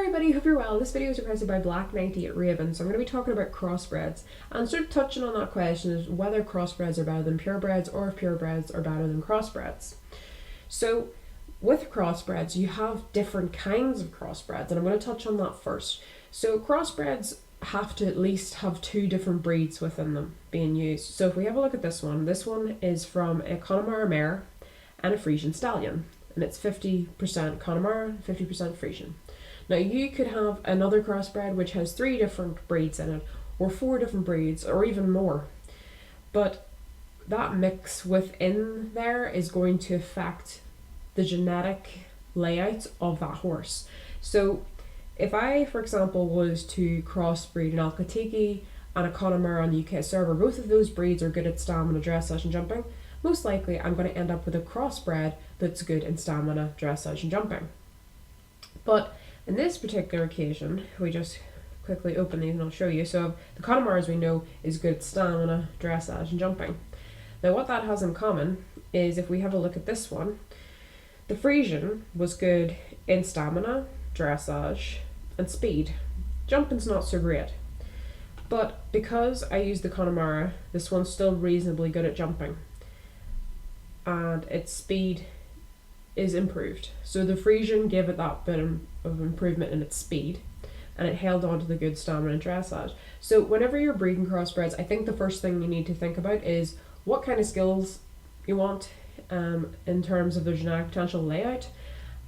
everybody, hope you're well. This video is requested by Black 98 Raven, so I'm going to be talking about crossbreds and sort of touching on that question is whether crossbreds are better than purebreds or if purebreds are better than crossbreds. So with crossbreds, you have different kinds of crossbreds, and I'm going to touch on that first. So crossbreds have to at least have two different breeds within them being used. So if we have a look at this one is from a Connemara mare and a Frisian stallion, and it's 50% Connemara, 50% Frisian. Now you could have another crossbred which has 3 different breeds in it, or 4 different breeds, or even more. But that mix within there is going to affect the genetic layout of that horse. So if I, for example, was to crossbreed an Alcatiki and a Connemara on the UK server, both of those breeds are good at stamina, dressage and jumping, most likely I'm going to end up with a crossbred that's good in stamina, dressage and jumping. But in this particular occasion, we just quickly open these and I'll show you. So the Connemara, as we know, is good at stamina, dressage and jumping. Now what that has in common is, if we have a look at this one, the Frisian was good in stamina, dressage and speed. Jumping's not so great. But because I used the Connemara, this one's still reasonably good at jumping. And its speed is improved. So the Frisian gave it that bit of improvement in its speed, and it held on to the good stamina and dressage. So whenever you're breeding crossbreds, I think the first thing you need to think about is what kind of skills you want in terms of their genetic potential layout,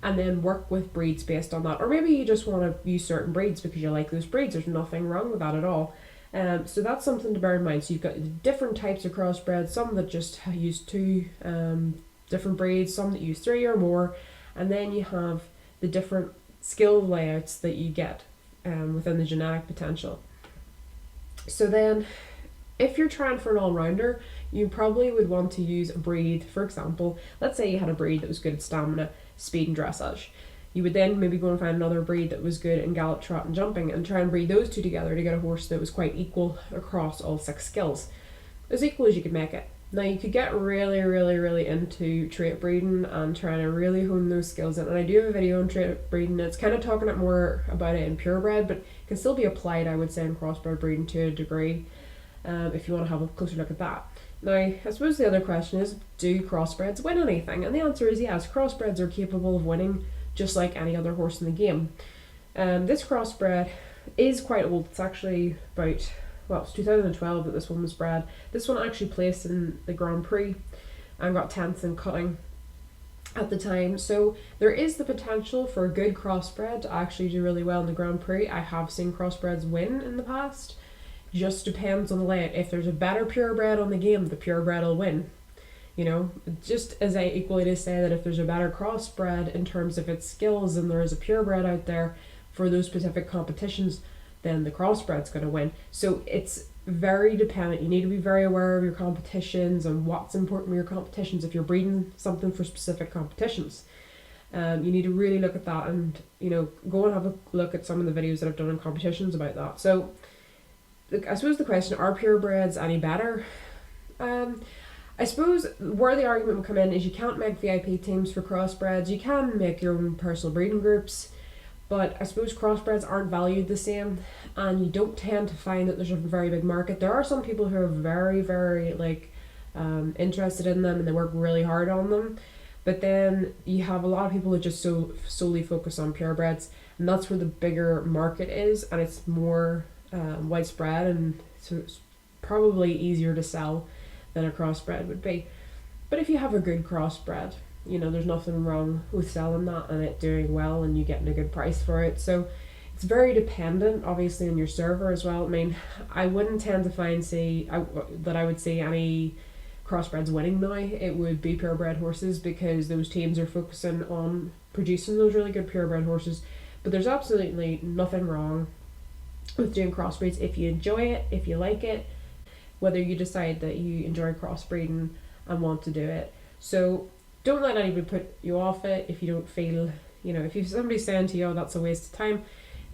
and then work with breeds based on that. Or maybe you just want to use certain breeds because you like those breeds. There's nothing wrong with that at all. So that's something to bear in mind. So you've got different types of crossbreds, some that just use 2 different breeds, some that use 3 or more, and then you have the different skill layouts that you get within the genetic potential. So then, if you're trying for an all-rounder, you probably would want to use a breed. For example, let's say you had a breed that was good at stamina, speed and dressage. You would then maybe go and find another breed that was good in gallop, trot and jumping, and try and breed those 2 together to get a horse that was quite equal across all 6 skills. As equal as you could make it. Now you could get really into trait breeding and trying to really hone those skills in, and I do have a video on trait breeding. It's kind of talking more about it in purebred, but it can still be applied, I would say, in crossbred breeding to a degree, if you want to have a closer look at that. Now, I suppose the other question is, do crossbreds win anything? And the answer is yes, crossbreds are capable of winning just like any other horse in the game. This crossbred is quite old. It's actually about, well, it's 2012 that this one was bred. This one actually placed in the Grand Prix and got 10th in cutting at the time. So there is the potential for a good crossbred to actually do really well in the Grand Prix. I have seen crossbreds win in the past. Just depends on the layout. If there's a better purebred on the game, the purebred will win. You know, just as I equally to say that if there's a better crossbred in terms of its skills and there is a purebred out there for those specific competitions, then the crossbred's going to win. So it's very dependent. You need to be very aware of your competitions and what's important with your competitions. If you're breeding something for specific competitions, you need to really look at that and, you know, go and have a look at some of the videos that I've done in competitions about that. So I suppose the question, are purebreds any better? I suppose where the argument would come in is you can't make VIP teams for crossbreds. You can make your own personal breeding groups, but I suppose crossbreds aren't valued the same, and you don't tend to find that there's a very big market. There are some people who are very interested in them and they work really hard on them, but then you have a lot of people that just solely focus on purebreds, and that's where the bigger market is, and it's more widespread, and so it's probably easier to sell than a crossbred would be. But if you have a good crossbred, you know, there's nothing wrong with selling that and it doing well and you getting a good price for it. So it's very dependent, obviously, on your server as well. I mean, I wouldn't tend to that I would see any crossbreds winning now. It would be purebred horses, because those teams are focusing on producing those really good purebred horses. But there's absolutely nothing wrong with doing crossbreeds if you enjoy it, if you like it, whether you decide that you enjoy crossbreeding and want to do it. So don't let anybody put you off it if you don't feel, you know, if somebody's saying to you, oh, that's a waste of time,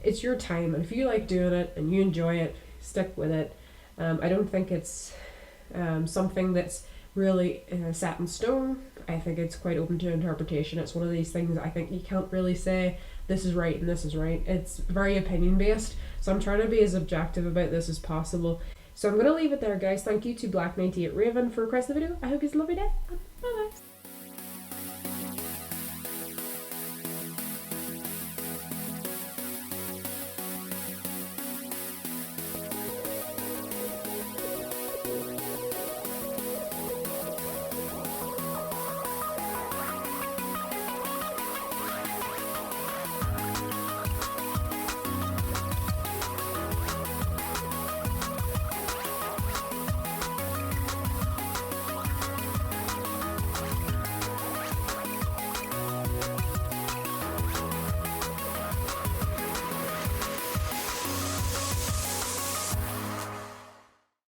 it's your time, and if you like doing it and you enjoy it, stick with it. I don't think it's something that's really set in stone. I think it's quite open to interpretation. It's one of these things I think you can't really say this is right and this is right. It's very opinion based, so I'm trying to be as objective about this as possible. So I'm going to leave it there, guys. Thank you to Black 98 Raven for requesting the video. I hope you have a lovely day. Bye bye.